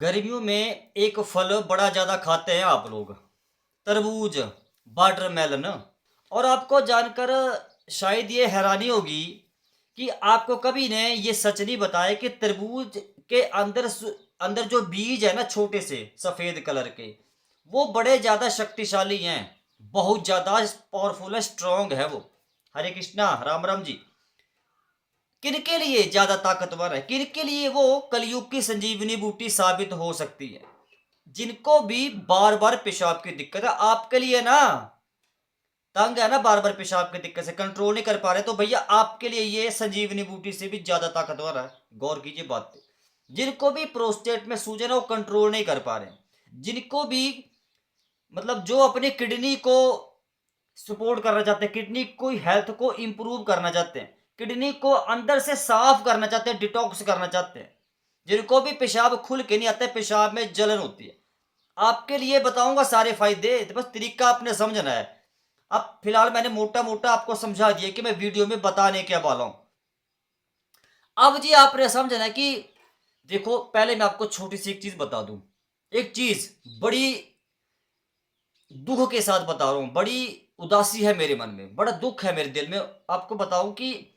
गर्मियों में एक फल बड़ा ज़्यादा खाते हैं आप लोग, तरबूज, वाटरमेलन। और आपको जानकर शायद ये हैरानी होगी कि आपको कभी ने ये सच नहीं बताया कि तरबूज के अंदर जो बीज है ना, छोटे से सफ़ेद कलर के, वो बड़े ज़्यादा शक्तिशाली हैं, बहुत ज़्यादा पावरफुल है, स्ट्रॉन्ग है वो। हरे कृष्णा, राम राम जी। किनके लिए ज्यादा ताकतवर है, किनके लिए वो कलयुग की संजीवनी बूटी साबित हो सकती है? जिनको भी बार बार पेशाब की दिक्कत है, आपके लिए ना, तंग है ना, बार बार पेशाब की दिक्कत से कंट्रोल नहीं कर पा रहे, तो भैया आपके लिए ये संजीवनी बूटी से भी ज्यादा ताकतवर है। गौर कीजिए बात पे। जिनको भी प्रोस्टेट में सूजन है, वो कंट्रोल नहीं कर पा रहे, जिनको भी मतलब जो अपनी किडनी को सपोर्ट करना चाहते हैं, किडनी को हेल्थ को इंप्रूव करना चाहते हैं, किडनी को अंदर से साफ करना चाहते हैं, डिटॉक्स करना चाहते हैं, जिनको भी पेशाब खुल के नहीं आता है, पेशाब में जलन होती है, आपके लिए बताऊंगा सारे फायदे। तो बस तरीका आपने समझना है। अब फिलहाल मैंने मोटा मोटा आपको समझा दिया कि मैं वीडियो में बताने क्या वाला हूं। अब जी आपने समझना है कि देखो, पहले मैं आपको छोटी सी एक चीज बता दूं। एक चीज बड़ी दुख के साथ बता रहा हूँ, बड़ी उदासी है मेरे मन में, बड़ा दुख है मेरे दिल में। आपको बताऊं कि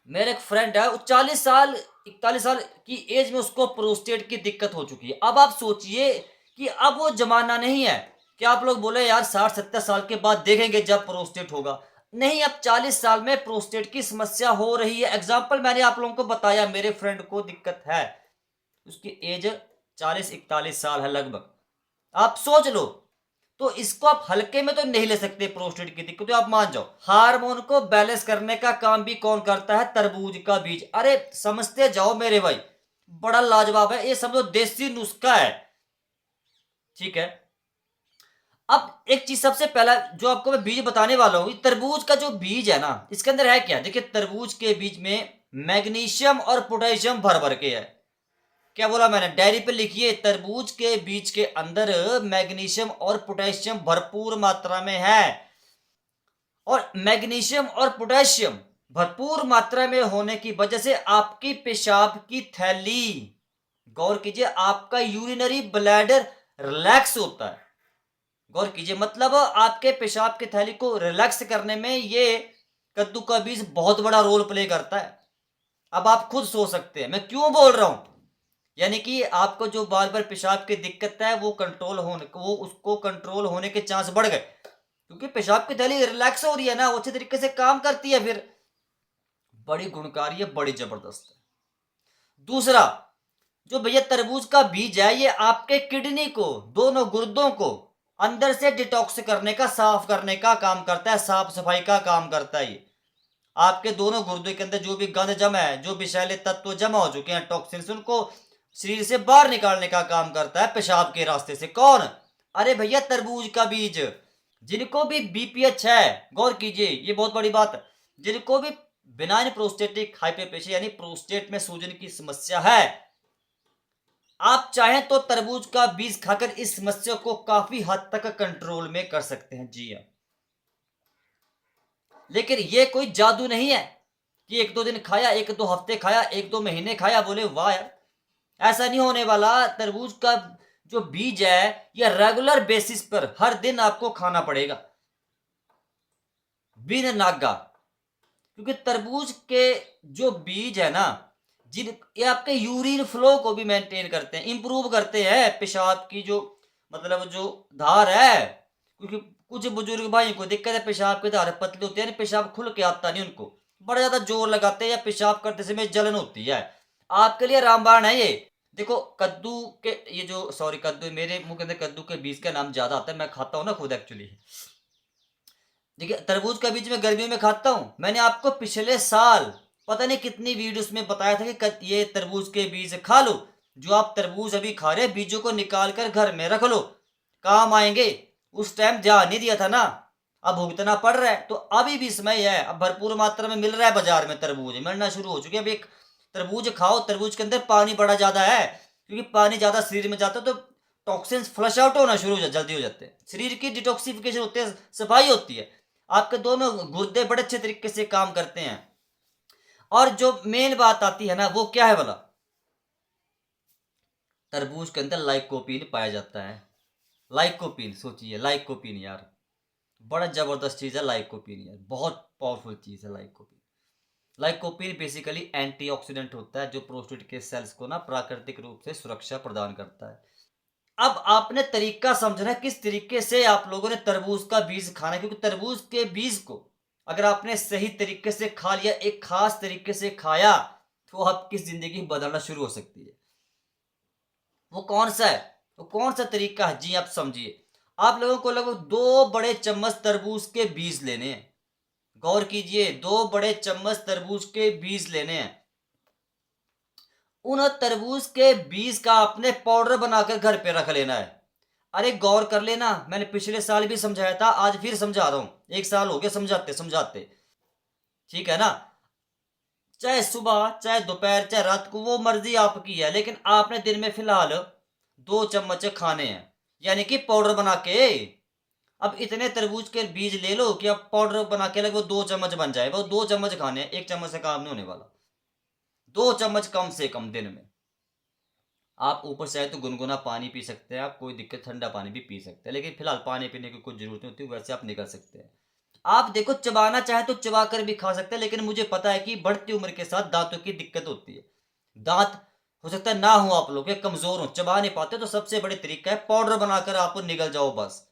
मेरा एक फ्रेंड है, वो 40 साल 41 साल की एज में उसको प्रोस्टेट की दिक्कत हो चुकी है। अब आप सोचिए कि अब वो जमाना नहीं है कि आप लोग बोले यार 60-70 साल के बाद देखेंगे जब प्रोस्टेट होगा। नहीं, अब 40 साल में प्रोस्टेट की समस्या हो रही है। एग्जाम्पल मैंने आप लोगों को बताया, मेरे फ्रेंड को दिक्कत है, उसकी एज 40-41 साल है लगभग। आप सोच लो, तो इसको आप हल्के में तो नहीं ले सकते। प्रोस्टेट की दिक्कत तो आप मान जाओ। हार्मोन को बैलेंस करने का काम भी कौन करता है? तरबूज का बीज। अरे समझते जाओ मेरे भाई, बड़ा लाजवाब है ये, समझो देसी नुस्खा है। ठीक है, अब एक चीज सबसे पहला जो आपको मैं बीज बताने वाला हूं, तरबूज का जो बीज है ना, इसके अंदर है क्या? देखिए, तरबूज के बीज में मैग्नीशियम और पोटेशियम भर भर के है। क्या बोला मैंने? डायरी पे लिखिए, तरबूज के बीज के अंदर मैग्नीशियम और पोटेशियम भरपूर मात्रा में है। और मैग्नीशियम और पोटेशियम भरपूर मात्रा में होने की वजह से आपकी पेशाब की थैली, गौर कीजिए, आपका यूरिनरी ब्लैडर रिलैक्स होता है। गौर कीजिए, मतलब आपके पेशाब की थैली को रिलैक्स करने में ये कद्दू का बीज बहुत बड़ा रोल प्ले करता है। अब आप खुद सोच सकते हैं मैं क्यों बोल रहा हूं। यानी कि आपको जो बार बार पेशाब की दिक्कत है, वो उसको कंट्रोल होने के चांस बढ़ गए, क्योंकि पेशाब की थैली रिलैक्स हो रही है ना, वो अच्छे तरीके से काम करती है। फिर बड़ी गुणकारी है, बड़ी जबरदस्त है। दूसरा, जो भैया तरबूज का बीज है, ये आपके किडनी को, दोनों गुर्दों को अंदर से डिटॉक्स करने का, साफ करने का काम करता है, साफ सफाई का काम करता है। ये आपके दोनों गुर्दे के अंदर जो भी गंद जमा है, जो विषैले तत्व जमा हो चुके हैं, टॉक्सिन्स, उनको शरीर से बाहर निकालने का काम करता है पेशाब के रास्ते से। कौन? अरे भैया तरबूज का बीज। जिनको भी बीपीएच है, गौर कीजिए, ये बहुत बड़ी बात है, जिनको भी बिनाइन प्रोस्टेटिक हाइपरप्लेशिया यानी प्रोस्टेट में सूजन की समस्या है, आप चाहें तो तरबूज का बीज खाकर इस समस्या को काफी हद तक कंट्रोल में कर सकते हैं। जी हाँ, लेकिन ये कोई जादू नहीं है कि एक दो दिन खाया, एक दो हफ्ते खाया, एक दो महीने खाया, बोले वाह यार, ऐसा नहीं होने वाला। तरबूज का जो बीज है, यह रेगुलर बेसिस पर हर दिन आपको खाना पड़ेगा, बिन नागा। क्योंकि तरबूज के जो बीज है ना, जिन ये आपके यूरिन फ्लो को भी मेंटेन करते हैं, इंप्रूव करते हैं, पेशाब की जो मतलब जो धार है। क्योंकि कुछ बुजुर्ग भाई को दिक्कत है, पेशाब की धार पतली होती है, पेशाब खुल के आता नहीं उनको, बड़ा ज्यादा जोर लगाते हैं या पेशाब करते समय जलन होती है। आपके लिए रामबाण है ये। देखो, कद्दू के ये जो, सॉरी, कद्दू, मेरे मुंह के अंदर कद्दू के बीज का नाम ज्यादा आता है, मैं खाता हूँ ना खुद एक्चुअली। देखिए, तरबूज का बीज मैं गर्मियों में खाता हूँ। मैंने आपको पिछले साल पता नहीं कितनी वीडियोस में बताया था कि ये तरबूज के बीज खा लो। जो आप तरबूज अभी खा रहे हैं, बीजों को निकाल कर घर में रख लो, काम आएंगे। उस टाइम ध्यान नहीं दिया था ना, अब भुगतना पड़ रहा है। तो अभी भी समय है, अब भरपूर मात्रा में मिल रहा है बाजार में, तरबूज मिलना शुरू हो चुके हैं। अब एक तरबूज खाओ, तरबूज के अंदर पानी बड़ा ज्यादा है, क्योंकि पानी ज्यादा शरीर में जाता है तो टॉक्सिन्स फ्लश आउट होना शुरू जल्दी हो जाते हैं, शरीर की डिटॉक्सिफिकेशन होती है, सफाई होती है, आपके दोनों गुर्दे बड़े अच्छे तरीके से काम करते हैं। और जो मेन बात आती है ना, वो क्या है बोला, तरबूज के अंदर लाइकोपीन पाया जाता है। लाइकोपीन, सोचिए लाइकोपीन यार, बड़ा ज़बरदस्त चीज़ है लाइकोपीन यार, बहुत पावरफुल चीज़ है लाइकोपीन। लाइकोपीन बेसिकली एंटीऑक्सीडेंट होता है जो प्रोस्टेट के सेल्स को ना प्राकृतिक रूप से सुरक्षा प्रदान करता है। अब आपने तरीका समझना है किस तरीके से आप लोगों ने तरबूज का बीज खाना है, क्योंकि तरबूज के बीज को अगर आपने सही तरीके से खा लिया, एक खास तरीके से खाया, तो आपकी जिंदगी बदलना शुरू हो सकती है। वो कौन सा है? वो कौन सा तरीका है? जी आप समझिए। आप लोगों को लगभग 2 बड़े चम्मच तरबूज के बीज लेने हैं। गौर कीजिए, 2 बड़े चम्मच तरबूज के बीज लेने हैं। उन तरबूज के बीज का आपने पाउडर बनाकर घर पे रख लेना है। अरे गौर कर लेना, मैंने पिछले साल भी समझाया था, आज फिर समझा रहा हूं। 1 साल हो गया समझाते समझाते, ठीक है ना। चाहे सुबह, चाहे दोपहर, चाहे रात को, वो मर्जी आपकी है, लेकिन आपने दिन में फिलहाल 2 चम्मच खाने हैं, यानी कि पाउडर बना के। अब इतने तरबूज के बीज ले लो कि अब पाउडर बना के लगे वो 2 चम्मच बन जाए। वो 2 चम्मच खाने हैं, 1 चम्मच से काम नहीं होने वाला। 2 चम्मच कम से कम दिन में। आप ऊपर से आए तो गुनगुना पानी पी सकते हैं, आप कोई दिक्कत, ठंडा पानी भी पी सकते हैं, लेकिन फिलहाल पानी पीने की कोई जरूरत नहीं होती, वैसे आप निकल सकते हैं। आप देखो, चबाना चाहे तो चबा कर भी खा सकते हैं, लेकिन मुझे पता है कि बढ़ती उम्र के साथ दांतों की दिक्कत होती है। दांत हो सकता है ना हो आप लोग के, कमजोर हो, चबा नहीं पाते, तो सबसे बड़े तरीका है पाउडर बनाकर आप निगल जाओ बस।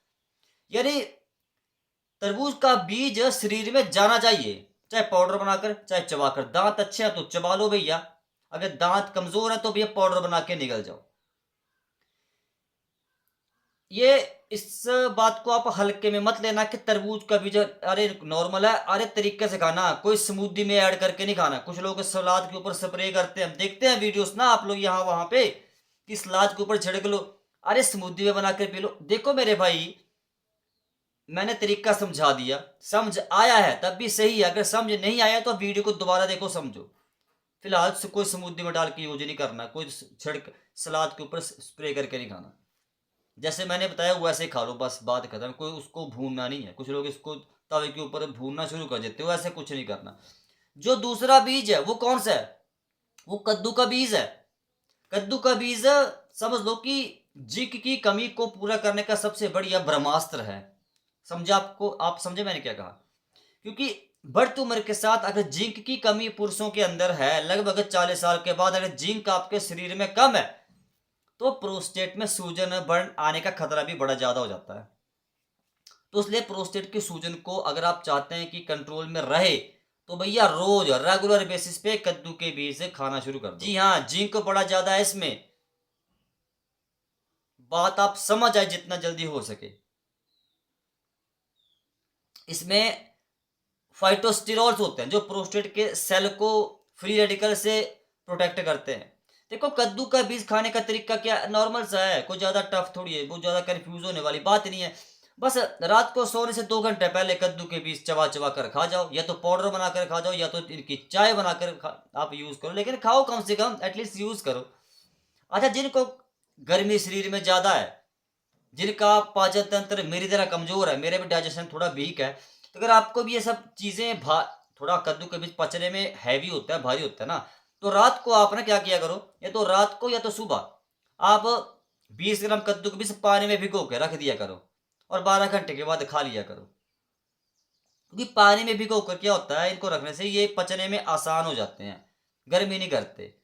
यानी तरबूज का बीज शरीर में जाना चाहिए, चाहे पाउडर बनाकर चाहे चबाकर। दांत अच्छे हैं तो चबा लो भैया, अगर दांत कमजोर है तो भैया पाउडर बना के निगल जाओ। ये इस बात को आप हल्के में मत लेना कि तरबूज का बीज अरे नॉर्मल है, अरे तरीके से खाना, कोई स्मूदी में ऐड करके नहीं खाना। कुछ लोग सलाद के ऊपर स्प्रे करते हैं, हम देखते हैं वीडियोस ना आप लोग यहाँ वहां पे, कि सलाद के ऊपर छिड़क लो, अरे स्मूदी में बना के पी लो। देखो मेरे भाई, मैंने तरीका समझा दिया, समझ आया है तब भी सही है, अगर समझ नहीं आया तो वीडियो को दोबारा देखो, समझो। फिलहाल से कोई स्मूदी में डाल के यूज नहीं करना, कोई छिड़क सलाद के ऊपर स्प्रे करके नहीं खाना। जैसे मैंने बताया वैसे खा लो, बस बात खत्म। कोई उसको भूनना नहीं है, कुछ लोग इसको तवे के ऊपर भूनना शुरू कर देते हो, ऐसे कुछ नहीं करना। जो दूसरा बीज है वो कौन सा है? वो कद्दू का बीज है। कद्दू का बीज समझ लो कि जिंक की कमी को पूरा करने का सबसे बढ़िया ब्रह्मास्त्र है। समझे आपको? आप समझे मैंने क्या कहा? क्योंकि बढ़ती उम्र के साथ अगर जिंक की कमी पुरुषों के अंदर है, लगभग 40 साल के बाद अगर जिंक आपके शरीर में कम है, तो प्रोस्टेट में सूजन बढ़ आने का खतरा भी बड़ा ज्यादा हो जाता है। तो इसलिए प्रोस्टेट के सूजन को अगर आप चाहते हैं कि कंट्रोल में रहे, तो भैया रोज रेगुलर बेसिस पे कद्दू के बीज से खाना शुरू कर दो। जी हाँ, जिंक बड़ा ज्यादा है इसमें, बात आप समझ आए जितना जल्दी हो सके। इसमें फाइटोस्टेरॉल्स होते हैं जो प्रोस्टेट के सेल को फ्री रेडिकल से प्रोटेक्ट करते हैं। देखो, कद्दू का बीज खाने का तरीका क्या नॉर्मल सा है, कोई ज्यादा टफ थोड़ी है, बहुत ज्यादा कंफ्यूज होने वाली बात नहीं है। बस रात को सोने से 2 घंटे पहले कद्दू के बीज चबा चबा कर खा जाओ, या तो पाउडर बनाकर खा जाओ, या तो इनकी चाय बनाकर आप यूज करो, लेकिन खाओ कम से कम, एटलीस्ट यूज करो। अच्छा, जिनको गर्मी शरीर में ज्यादा है, जिनका पाचन तंत्र मेरी तरह कमजोर है, मेरा भी डाइजेशन थोड़ा वीक है, तो अगर आपको भी ये सब चीजें थोड़ा कद्दू के बीच पचने में हैवी होता है, भारी होता है ना, तो रात को आप ना क्या किया करो, या तो रात को या तो सुबह आप 20 ग्राम कद्दू के बीज पानी में भिगो के रख दिया करो, और 12 घंटे के बाद खा लिया करो। क्योंकि पानी में भिगो कर क्या होता है, इनको रखने से ये पचने में आसान हो जाते हैं, गर्मी नहीं करते।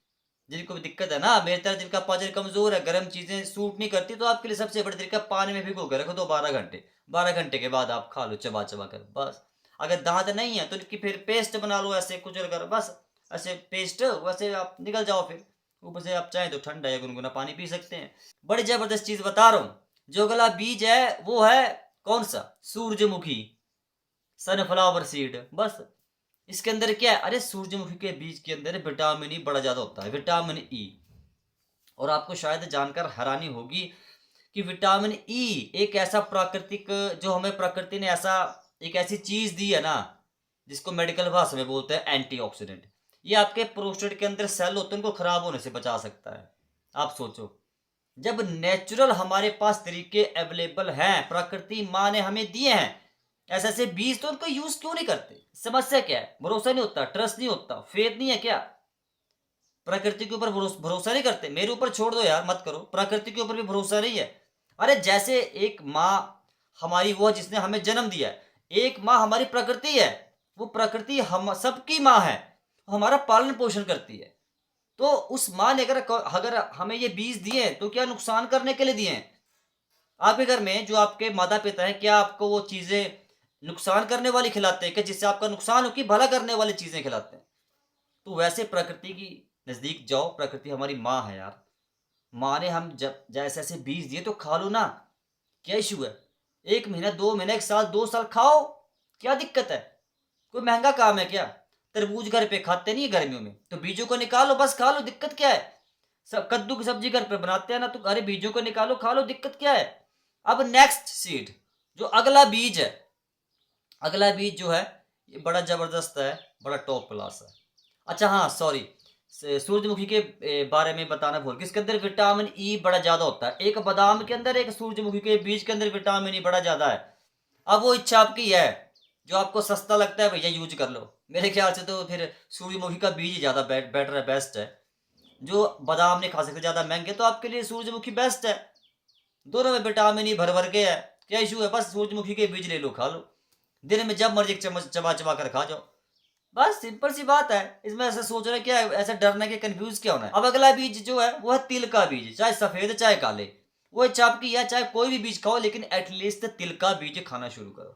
जिनको भी दिक्कत है ना, मेरी तरह जिनका पाचन कमजोर है, गर्म चीजें सूट नहीं करती, तो आपके लिए सबसे बड़ा तरीका पानी में भिगो के रखो दो 12 घंटे। 12 घंटे के बाद आप खा लो चबा चबा कर बस। अगर दांत नहीं है तो इनकी फिर पेस्ट बना लो, ऐसे कुचल कर बस, ऐसे पेस्ट, वैसे आप निकल जाओ फिर। ऊपर से आप चाहें तो ठंडा या गुनगुना पानी पी सकते हैं। बड़ी जबरदस्त चीज बता रहा हूँ। जो अगला बीज है वो है कौन सा? सूरजमुखी, सनफ्लावर सीड। बस इसके अंदर क्या है? अरे सूरजमुखी के बीज के अंदर विटामिन ई बड़ा ज्यादा होता है, विटामिन ई। और आपको शायद जानकर हैरानी होगी कि विटामिन ई एक ऐसा प्राकृतिक, जो हमें प्रकृति ने ऐसा एक ऐसी चीज दी है ना, जिसको मेडिकल भाषा में बोलते हैं एंटीऑक्सीडेंट। ये आपके प्रोस्टेट के अंदर सेल होते हैं, उनको खराब होने से बचा सकता है। आप सोचो, जब नेचुरल हमारे पास तरीके अवेलेबल हैं, प्रकृति माँ ने हमें दिए हैं ऐसे ऐसे बीज, तो उनको यूज क्यों नहीं करते? समस्या क्या है? भरोसा नहीं होता, ट्रस्ट नहीं होता, फेथ नहीं है क्या? प्रकृति के ऊपर भरोसा नहीं करते। मेरे ऊपर छोड़ दो यार, मत करो, प्रकृति के ऊपर भी भरोसा नहीं है। अरे जैसे एक माँ हमारी वो है जिसने हमें जन्म दिया है, एक माँ हमारी प्रकृति है, वो प्रकृति हम सबकी माँ है, हमारा पालन पोषण करती है। तो उस माँ ने अगर हमें ये बीज दिए हैं तो क्या नुकसान करने के लिए दिए हैं? आपके घर में जो आपके माता पिता हैं, क्या आपको वो चीजें नुकसान करने वाली खिलाते हैं, क्या जिससे आपका नुकसान हो, कि भला करने वाली चीजें खिलाते हैं? तो वैसे प्रकृति की नजदीक जाओ, प्रकृति हमारी माँ है यार। माँ ने हम जब जैसे ऐसे बीज दिए तो खा लो ना, क्या इशू है? 1 महीना, 2 महीना, 1 साल, 2 साल खाओ, क्या दिक्कत है? कोई महंगा काम है क्या? तरबूज घर पे खाते नहीं है गर्मियों में, तो बीजों को निकालो बस खा लो, दिक्कत क्या है? सब कद्दू की सब्जी घर पे बनाते हैं ना, तो अरे बीजों को निकालो खा लो, दिक्कत क्या है? अब नेक्स्ट सीड, जो अगला बीज है, अगला बीज जो है ये बड़ा जबरदस्त है, बड़ा टॉप क्लास है। अच्छा हाँ, सॉरी, सूरजमुखी के बारे में बताना भूल गया। इसके अंदर विटामिन ई बड़ा ज्यादा होता है। एक बादाम के अंदर, एक सूरजमुखी के बीज के अंदर विटामिन ई बड़ा ज्यादा है। अब वो इच्छा आपकी है, जो आपको सस्ता लगता है भैया यूज कर लो। मेरे ख्याल से तो फिर सूरजमुखी का बीज ही ज्यादा बेटर है, बेस्ट है। जो बादाम नहीं खा सकते, ज्यादा महंगे, तो आपके लिए सूरजमुखी बेस्ट है। दोनों में विटामिन ई भर भर के है, क्या इशू है? बस सूरजमुखी के बीज ले लो, खा लो, दिन में जब मर्जी एक चम्मच चबा चबा कर खा जाओ, बस सिंपल सी बात है। इसमें ऐसा सोच रहे क्या है, ऐसा डरना कि कंफ्यूज क्या होना है? अब अगला बीज जो है वो है तिल का बीज, चाहे सफेद चाहे काले, वो इच्छा आपकी है, चाहे कोई भी बीज खाओ, लेकिन एटलीस्ट तिल का बीज खाना शुरू करो।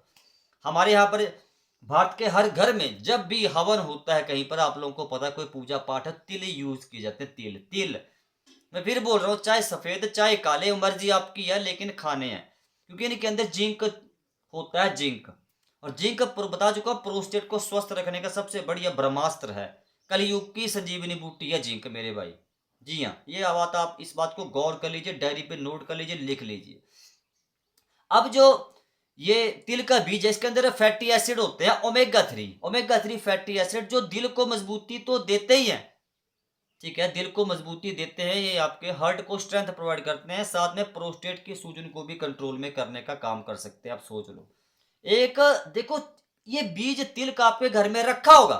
हमारे यहाँ पर भारत के हर घर में जब भी हवन होता है कहीं पर, आप लोगों को पता है कोई पूजा पाठ है, तिल यूज किए जाते हैं, तिल तिल। मैं फिर बोल रहा हूँ, चाहे सफेद चाहे काले, मर्जी आपकी है, लेकिन खाने हैं, क्योंकि इनके अंदर जिंक होता है, जिंक। और जिंक बता चुका, प्रोस्टेट को स्वस्थ रखने का सबसे बढ़िया ब्रह्मास्त्र है, कलयुग की संजीवनी बूटी है जिंक मेरे भाई। जी हाँ, ये बात, आप इस बात को गौर कर लीजिए, डायरी पे नोट कर लीजिए, लिख लीजिए। अब जो ये तिल का बीज है, इसके अंदर फैटी एसिड होते हैं ओमेगा 3 फैटी एसिड, जो दिल को मजबूती तो देते ही हैं, ठीक है, दिल को मजबूती देते हैं, ये आपके हार्ट को स्ट्रेंथ प्रोवाइड करते हैं, साथ में प्रोस्टेट की सूजन को भी कंट्रोल में करने का काम कर सकते हैं। आप सोच लो, एक देखो, ये बीज तिल का आपके घर में रखा होगा,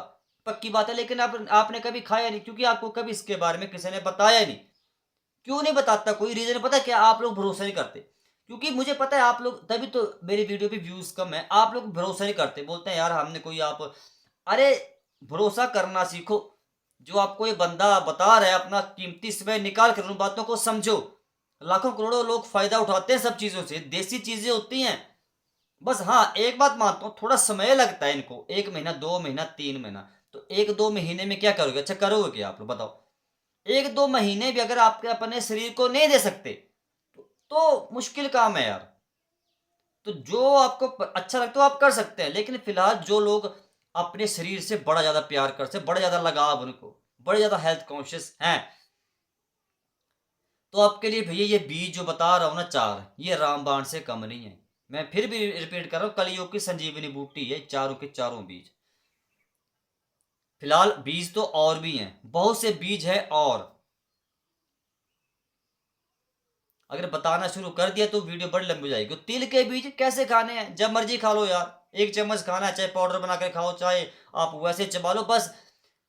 पक्की बात है, लेकिन आपने कभी खाया नहीं, क्योंकि आपको कभी इसके बारे में किसी ने बताया नहीं। क्यों नहीं बताता? कोई रीजन पता क्या? आप लोग भरोसा नहीं करते, क्योंकि मुझे पता है आप लोग, तभी तो मेरी वीडियो पे व्यूज कम है। आप लोग भरोसा नहीं करते, बोलते हैं यार हमने कोई आप, अरे भरोसा करना सीखो। जो आपको ये बंदा बता रहा है, अपना कीमती समय निकाल कर उन बातों को समझो। लाखों करोड़ों लोग फायदा उठाते हैं सब चीजों से, देसी चीजें होती हैं। बस हाँ, एक बात मानता हूँ, थोड़ा समय लगता है इनको, 1 महीना, 2 महीना, 3 महीना। तो 1-2 महीने में क्या करोगे? अच्छा करोगे क्या आप लोग बताओ? 1-2 महीने भी अगर आपके अपने शरीर को नहीं दे सकते तो मुश्किल काम है यार। तो जो आपको अच्छा लगता है वो आप कर सकते हैं, लेकिन फिलहाल जो लोग अपने शरीर से बड़ा ज्यादा प्यार करते हैं, बड़ा ज्यादा लगाव उनको, बड़े ज्यादा हेल्थ कॉन्शियस हैं, तो आपके लिए भैया ये बीज जो बता रहा हूँ ना, 4, ये रामबाण से कम नहीं है। मैं फिर भी रिपीट कर रहा हूँ, कलयुग की संजीवनी बूटी है, चारों के चारों बीज। फिलहाल बीज तो और भी हैं, बहुत से बीज है, और अगर बताना शुरू कर दिया तो वीडियो बड़ी लंबी हो जाएगी। तिल के बीज कैसे खाने हैं? जब मर्जी खा लो यार, 1 चम्मच खाना है, चाहे पाउडर बना कर खाओ, चाहे आप वैसे चबा लो, बस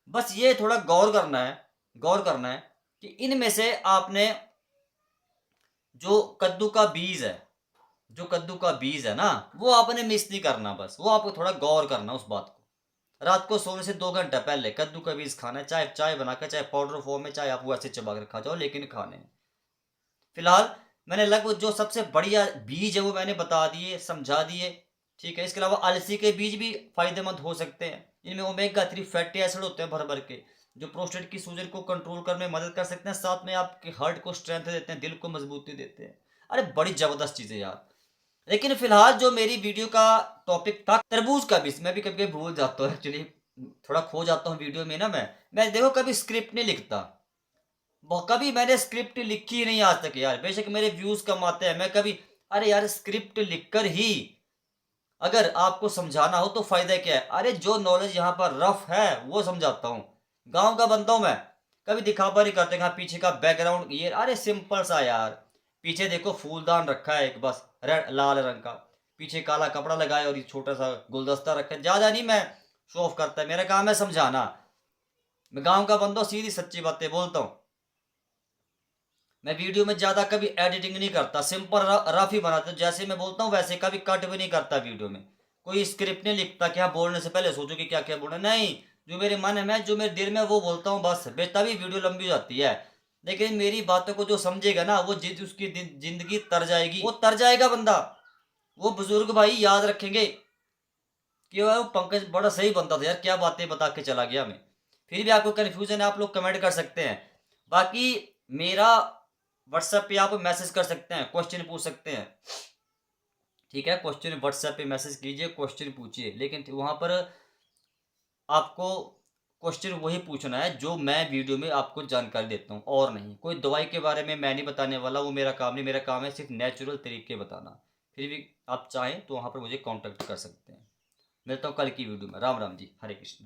बस ये थोड़ा गौर करना है, गौर करना है कि इनमें से आपने जो कद्दू का बीज है, जो कद्दू का बीज है ना, वो आपने मिस नहीं करना, बस वो आपको थोड़ा गौर करना उस बात को। रात को सोने से 2 घंटा पहले कद्दू का बीज खाना है, चाहे चाय बनाकर, चाहे पाउडर फॉर्म में, चाहे आप वैसे चबा कर खा जाओ, लेकिन खाने हैं। फिलहाल मैंने लगभग जो सबसे बढ़िया बीज है वो मैंने बता दिए, समझा दिए, ठीक है। इसके अलावा अलसी के बीज भी फायदेमंद हो सकते हैं, इनमें ओमेगा 3 फैटी एसिड होते हैं भर भर के, जो प्रोस्टेट की सूजन को कंट्रोल करने में मदद कर सकते हैं, साथ में आपके हार्ट को स्ट्रेंथ देते हैं, दिल को मजबूती देते हैं। अरे बड़ी जबरदस्त चीज़ है यार। लेकिन फिलहाल जो मेरी वीडियो का टॉपिक था तरबूज का बीज, मैं भी कभी कभी भूल जाता हूँ एक्चुअली, थोड़ा खो जाता हूँ वीडियो में ना। मैं देखो कभी स्क्रिप्ट नहीं लिखता, कभी मैंने स्क्रिप्ट लिखी ही नहीं आज तक यार, बेशक मेरे व्यूज कम आते हैं, मैं कभी, अरे यार स्क्रिप्ट लिखकर ही अगर आपको समझाना हो तो फायदा क्या है? अरे जो नॉलेज यहाँ पर रफ है वो समझाता हूँ, गांव का बनता हूँ मैं, कभी दिखावा नहीं करते। हाँ पीछे का बैकग्राउंड ये, अरे सिंपल सा यार, पीछे देखो फूलदान रखा है एक, बस रेड लाल रंग का, पीछे काला कपड़ा लगाया और ये छोटा सा गुलदस्ता रखा है, ज्यादा नहीं मैं शो ऑफ करता, मेरा काम है समझाना। मैं गांव का बंदा हूं, सीधी सच्ची बातें बोलता हूँ। मैं वीडियो में ज़्यादा कभी एडिटिंग नहीं करता, सिंपल रफ ही बनाता हूँ, जैसे मैं बोलता हूँ वैसे, कभी कट भी नहीं करता वीडियो में। कोई स्क्रिप्ट नहीं लिखता कि हाँ बोलने से पहले सोचो कि क्या क्या बोलना, नहीं। जो मेरे मन में, जो मेरे दिल में, वो बोलता हूँ बस। तभी वीडियो लंबी हो जाती है। लेकिन मेरी बातों को जो समझेगा ना, वो उसकी जिंदगी तर जाएगी, वो तर जाएगा बंदा। वो बुजुर्ग भाई याद रखेंगे कि वो पंकज बड़ा सही बंदा था यार, क्या बातें बता के चला गया हमें। फिर भी आपको कन्फ्यूजन है, आप लोग कमेंट कर सकते हैं। बाकी मेरा व्हाट्सएप पे आप मैसेज कर सकते हैं, क्वेश्चन पूछ सकते हैं, ठीक है। क्वेश्चन व्हाट्सएप पे मैसेज कीजिए, क्वेश्चन पूछिए, लेकिन वहां पर आपको क्वेश्चन वही पूछना है जो मैं वीडियो में आपको जानकारी देता हूँ, और नहीं। कोई दवाई के बारे में मैं नहीं बताने वाला, वो मेरा काम नहीं। मेरा काम है सिर्फ नेचुरल तरीके बताना। फिर भी आप चाहें तो वहां पर मुझे कांटेक्ट कर सकते हैं। मिलता हूँ कल की वीडियो में। राम राम जी, हरे कृष्ण।